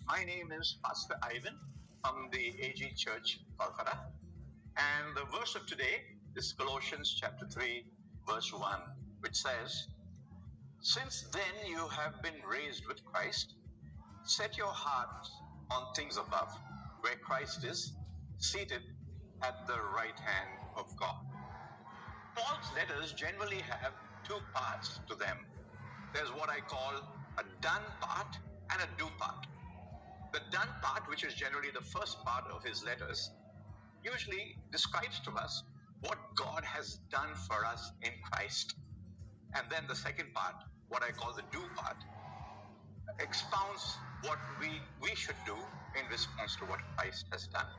My name is Pastor Ivan from the AG Church, Calcutta. And the verse of today is Colossians chapter 3, verse 1, which says, "Since then you have been raised with Christ, set your hearts on things above, where Christ is seated at the right hand of God." Paul's letters generally have two parts to them. There's what I call a done part and a do part. The done part, which is generally the first part of his letters, usually describes to us what God has done for us in Christ. And then the second part, what I call the do part, expounds what we should do in response to what Christ has done.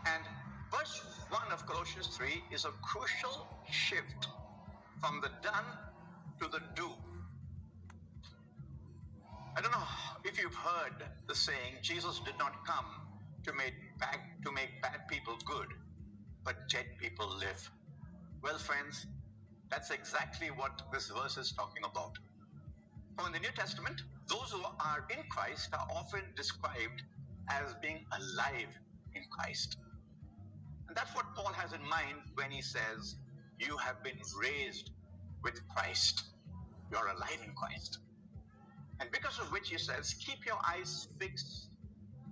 And verse 1 of Colossians 3 is a crucial shift from the done to the do. I don't know if you've heard the saying, Jesus did not come to make bad people good, but dead people live. Well, friends, that's exactly what this verse is talking about. For in the New Testament, those who are in Christ are often described as being alive in Christ. And that's what Paul has in mind when he says, you have been raised with Christ. You're alive in Christ. And because of which he says, keep your eyes fixed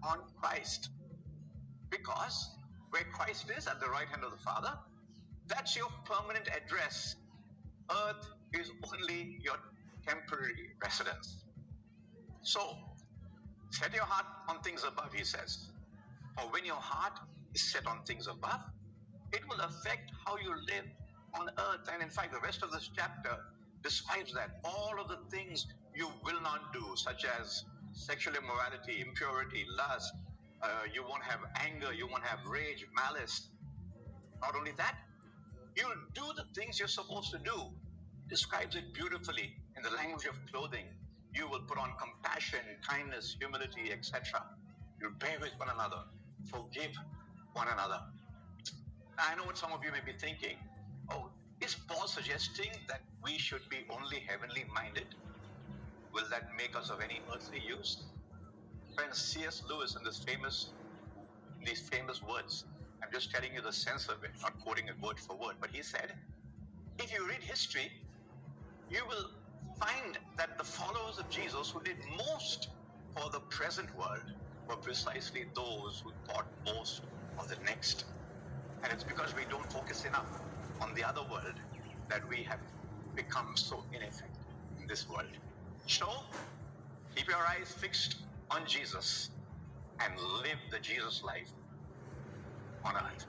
on Christ. Because where Christ is at the right hand of the Father, that's your permanent address. Earth is only your temporary residence. So, set your heart on things above, he says. For when your heart is set on things above, it will affect how you live on earth. And in fact, the rest of this chapter describes that. All of the things you will not do, such as sexual immorality, impurity, lust. You won't have anger, you won't have rage, malice. Not only that, you'll do the things you're supposed to do. Describes it beautifully in the language of clothing. You will put on compassion, kindness, humility, etc. You'll bear with one another, forgive one another. I know what some of you may be thinking. Oh, is Paul suggesting that we should be only heavenly minded? Will that make us of any earthly use? Friends, C.S. Lewis in these famous words, I'm just telling you the sense of it, not quoting it word for word, but he said, if you read history, you will find that the followers of Jesus who did most for the present world were precisely those who thought most of the next. And it's because we don't focus enough on the other world that we have become so ineffective in this world. So, keep your eyes fixed on Jesus and live the Jesus life on earth.